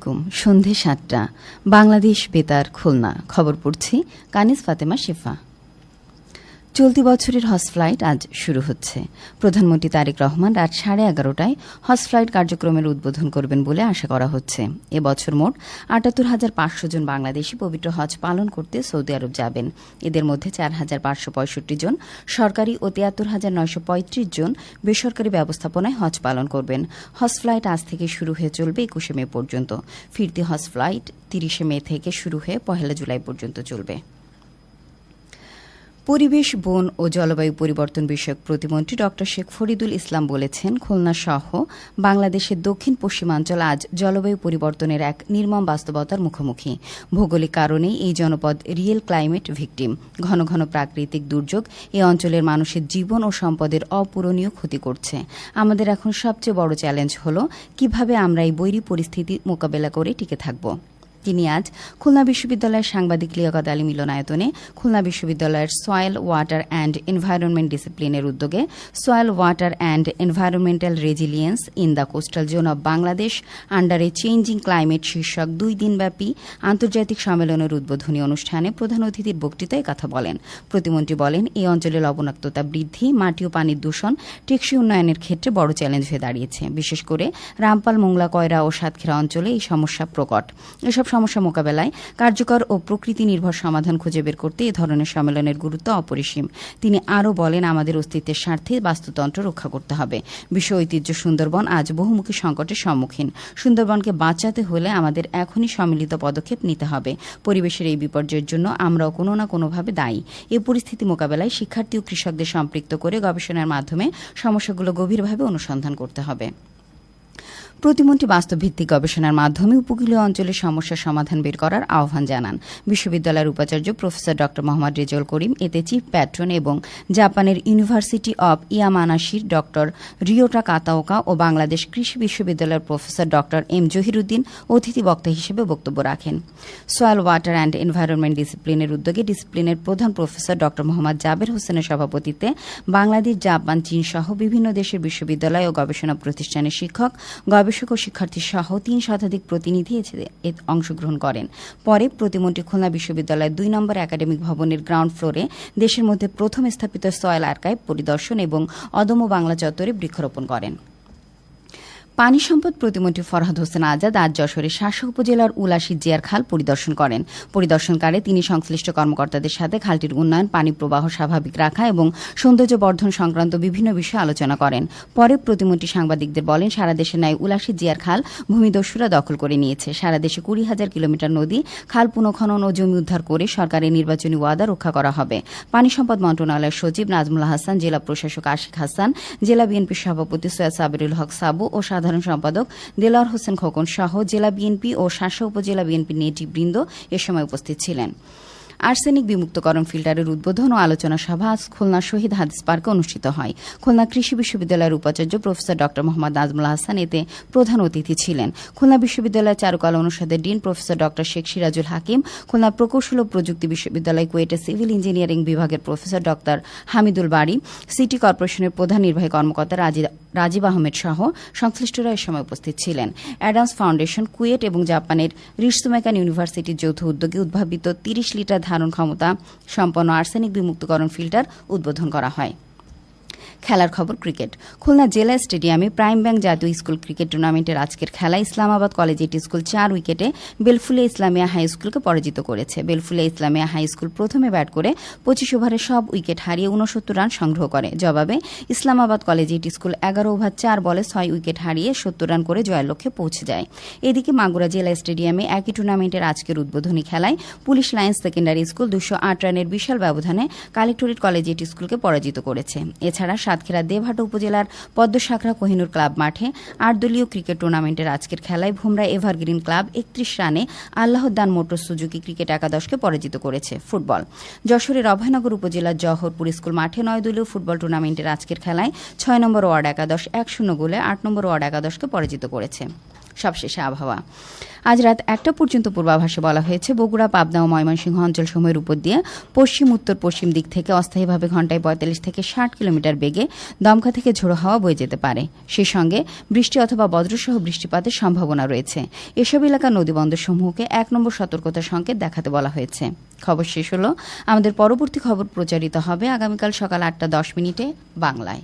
আলাইকুম। সন্ধে ৭টা, বাংলাদেশ বেতার খুলনা। খবর পড়ছি কানিজ ফাতেমা শিফা। চলতি বছরের হজ ফ্লাইট আজ শুরু হচ্ছে। প্রধানমন্ত্রী তারেক রহমান রাত 11:30টায় হজ ফ্লাইট কার্যক্রমের উদ্বোধন করবেন বলে আশা করা হচ্ছে। এবছর মোট ৭৮,৫০০ জন বাংলাদেশি পবিত্র হজ পালন করতে সৌদি আরব যাবেন। এদের মধ্যে ৪,৫৬৫ জন সরকারি ও ৭৩,৯৩৫ জন বেসরকারি ব্যবস্থাপনায় হজ পালন করবেন। হজ ফ্লাইট আজ থেকে শুরু হয়ে চলবে ২১শে মে পর্যন্ত। ফিরতি হজ ফ্লাইট ৩০শে মে থেকে শুরু হয়ে ১ জুলাই পর্যন্ত চলবে। পরিবেশ, বন ও জলবায়ু পরিবর্তন বিষয়ক প্রতিমন্ত্রী ড শেখ ফরিদুল ইসলাম বলেছেন, খুলনা সহ বাংলাদেশের দক্ষিণ পশ্চিমাঞ্চল আজ জলবায়ু পরিবর্তনের এক নির্মম বাস্তবতার মুখোমুখি। ভৌগোলিক কারণেই এই জনপদ রিয়েল ক্লাইমেট ভিকটিম। ঘন ঘন প্রাকৃতিক দুর্যোগ এ অঞ্চলের মানুষের জীবন ও সম্পদের অপূরণীয় ক্ষতি করছে। আমাদের এখন সবচেয়ে বড় চ্যালেঞ্জ হল কিভাবে আমরা এই বৈরী পরিস্থিতি মোকাবেলা করে টিকে থাকব। তিনি আজ খুলনা বিশ্ববিদ্যালয়ের সাংবাদিক লিয়াকত আলী মিলনায়তনে খুলনা বিশ্ববিদ্যালয়ের সয়েল, ওয়াটার অ্যান্ড এনভায়রনমেন্ট ডিসিপ্লিনের উদ্যোগে soil, water and environmental resilience in the coastal zone of Bangladesh under A changing climate শীর্ষক ২ দিনব্যাপী আন্তর্জাতিক সম্মেলনের উদ্বোধনী অনুষ্ঠানে প্রধান অতিথির বক্তৃতায় কথা বলেন। প্রতিমন্ত্রী বলেন, এই অঞ্চলে লবণাক্ততা বৃদ্ধি, মাটি ও পানির দূষণ টেকসই উন্নয়নের ক্ষেত্রে বড় চ্যালেঞ্জ হয়ে দাঁড়িয়েছে। বিশেষ করে রামপাল, মোংলা, কয়রা ও সাতক্ষীরা অঞ্চলে এই সমস্যা প্রকট। এসব সমস্যা মোকাবেলায় কার্যকর ও প্রকৃতি নির্ভর সমাধান খুঁজে বের করতে এ ধরনের সম্মেলনের গুরুত্ব অপরিসীম। তিনি আরও বলেন, আমাদের অস্তিত্বের স্বার্থে বাস্তুতন্ত্র রক্ষা করতে হবে। বিশ্ব ঐতিহ্য সুন্দরবন আজ বহুমুখী সংকটের সম্মুখীন। সুন্দরবনকে বাঁচাতে হলে আমাদের এখনই সম্মিলিত পদক্ষেপ নিতে হবে। পরিবেশের এই বিপর্যয়ের জন্য আমরাও কোনো না কোনোভাবে দায়ী। এ পরিস্থিতি মোকাবেলায় শিক্ষার্থী ও কৃষকদের সম্পৃক্ত করে গবেষণার মাধ্যমে সমস্যাগুলো গভীরভাবে অনুসন্ধান করতে হবে। প্রতিমন্ত্রী বাস্তবভিত্তিক গবেষণার মাধ্যমে উপকূলীয় অঞ্চলের সমস্যার সমাধান বের করার আহ্বান জানান। বিশ্ববিদ্যালয়ের উপাচার্য প্রফেসর ড মোহাম্মদ রেজাউল করিম এতে চিফ প্যাট্রন এবং জাপানের ইউনিভার্সিটি অব ইয়ামানাশির ড রিওটা কাতাওকা ও বাংলাদেশ কৃষি বিশ্ববিদ্যালয়ের প্রফেসর ড এম জহিরুদ্দিন অতিথি বক্তা হিসেবে বক্তব্য রাখেন। সয়েল, ওয়াটার অ্যান্ড এনভায়রনমেন্ট ডিসিপ্লিনের উদ্যোগে ডিসিপ্লিনের প্রধান প্রফেসর ড মোহাম্মদ জাবের হোসেনের সভাপতিত্বে বাংলাদেশ, জাপান, চীন সহ বিভিন্ন দেশের বিশ্ববিদ্যালয় ও গবেষণা প্রতিষ্ঠানের শিক্ষক, গবেষক ও শিক্ষার্থী সহ ৩ শতাধিক প্রতিনিধি এতে অংশগ্রহণ করেন। পরে প্রতিমন্ত্রী খুলনা বিশ্ববিদ্যালয়ের ২ নম্বর একাডেমিক ভবনের গ্রাউন্ড ফ্লোরে দেশের মধ্যে প্রথম স্থাপিত সয়েল আর্কাইভ পরিদর্শন এবং অদম্য বাংলা চত্বরে বৃক্ষরোপণ করেন। পানি সম্পদ প্রতিমন্ত্রী ফরহাদ হোসেন আজাদ আজ যশোরের শাসক উপজেলার উলাশী জিয়ার খাল পরিদর্শন করেন। পরিদর্শনকালে তিনি সংশ্লিষ্ট কর্মকর্তাদের সাথে খালটির উন্নয়ন, পানি প্রবাহ স্বাভাবিক রাখা এবং সৌন্দর্য বর্ধন সংক্রান্ত বিভিন্ন বিষয়ে আলোচনা করেন। পরে প্রতিমন্ত্রী সাংবাদিকদের বলেন, সারা দেশের ন্যায় উলাশী জিয়ার খাল ভূমিদস্যুরা দখল করে নিয়েছে। সারা দেশে ২০,০০০ কিলোমিটার নদী খাল পুনঃখনন ও জমি উদ্ধার করে সরকারের নির্বাচনী ওয়াদা রক্ষা করা হবে। পানি সম্পদ মন্ত্রণালয়ের সচিব নাজমুল হাসান, জেলা প্রশাসক আশিক হাসান, জেলা বিএনপির সভাপতি সৈয়দ সাবিরুল হক সাবু ও সাধারণ সম্পাদক দেলোয়ার হোসেন খোকন সহ জেলা বিএনপি ও শাসা উপজেলা বিএনপির নেতৃবৃন্দ এ সময় উপস্থিত ছিলেন। আর্সেনিক বিমুক্তকরণ ফিল্টারের উদ্বোধন ও আলোচনা সভা আজ খুলনা শহীদ হাদিস পার্কে অনুষ্ঠিত হয়। খুলনা কৃষি বিশ্ববিদ্যালয়ের উপাচার্য প্রফেসর ড মোহাম্মদ নাজমুল হাসান এতে প্রধান অতিথি ছিলেন। খুলনা বিশ্ববিদ্যালয়ের চারুকলা অনুষদের ডিন প্রফেসর ড শেখ সিরাজুল হাকিম, খুলনা প্রকৌশল ও প্রযুক্তি বিশ্ববিদ্যালয় কুয়েটের সিভিল ইঞ্জিনিয়ারিং বিভাগের প্রফেসর ড হামিদুল বাড়ি, সিটি কর্পোরেশনের প্রধান নির্বাহী কর্মকর্তা রাজীব আহমেদ সহ সংশ্লিষ্টরা এ সময় উপস্থিত ছিলেন। অ্যাডামস ফাউন্ডেশন, কুয়েট এবং জাপানের রিটসুমেকান ইউনিভার্সিটির যৌথ উদ্যোগে উদ্ভাবিত ৩০ লিটার ধারণ ক্ষমতা সম্পন্ন আর্সেনিক বিমুক্তকরণ ফিল্টার উদ্বোধন করা হয়। খেলার খবর, ক্রিকেট। খুলনা জেলা স্টেডিয়ামে প্রাইম ব্যাংক জাতীয় স্কুল ক্রিকেট টুর্নামেন্টের আজকের খেলায় ইসলামাবাদ কলেজিয়েট স্কুল ৪ উইকেটে বেলফুলিয়া ইসলামিয়া হাই স্কুলকে পরাজিত করেছে। বেলফুলিয়া ইসলামিয়া হাই স্কুল প্রথমে ব্যাট করে ২৫ ওভারে সব উইকেট হারিয়ে ৬৯ রান সংগ্রহ করে। জবাবে ইসলামাবাদ কলেজিয়েট স্কুল ১১ ওভার ৪ বলে ৬ উইকেট হারিয়ে ৭০ রান করে জয়ের লক্ষ্যে পৌঁছে যায়। এদিকে মাগুরা জেলা স্টেডিয়ামে একই টুর্নামেন্টের আজকের উদ্বোধনী খেলায় পুলিশ লাইন্স সেকেন্ডারি স্কুল ২০৮ রানের বিশাল ব্যবধানে কালেক্টরেট কলেজিয়েট স্কুলকে পরাজিত করেছে। এছাড়া সাতক্ষীরা দেবহাটা উপজেলার পদ্মসাকরা কোহিনুর ক্লাব মাঠে ৮ দলীয় ক্রিকেট টুর্নামেন্টের আজকের খেলায় ভোমরা এভারগ্রিন ক্লাব ৩১ রানে আল্লাহদান মোটর সুজুকি ক্রিকেট একাদশকে পরাজিত করেছে। ফুটবল। যশোরের অভয়নগর উপজেলার জওহরপুর স্কুল মাঠে ৯ দলীয় ফুটবল টুর্নামেন্টের আজকের খেলায় ৬ নম্বর ওয়ার্ড একাদশ ১-০ গোলে ৮ নম্বর ওয়ার্ড একাদশকে পরাজিত করেছে। সবশেষে আবহাওয়া। আজ রাত 1টা পর্যন্ত পূর্বাভাসে বলা হয়েছে, বগুড়া, পাবনা ও ময়মনসিংহ অঞ্চলসমূহের উপর দিয়ে পশ্চিম উত্তর পশ্চিম দিক থেকে অস্থায়ীভাবে ঘণ্টায় 45 থেকে 60 কিলোমিটার বেগে দমকা থেকে ঝোড়ো হাওয়া বয়ে যেতে পারে। সেই সঙ্গে বৃষ্টি অথবা বজ্রসহ বৃষ্টিপাতের সম্ভাবনা রয়েছে। এসব এলাকার নদীবন্দরসমূহকে 1 নম্বর সতর্কতার সংকেত দেখাতে বলা হয়েছে। খবর শেষ হলো। আমাদের পরবর্তী খবর প্রচারিত হবে আগামীকাল সকাল 8টা 10 মিনিটে বাংলায়।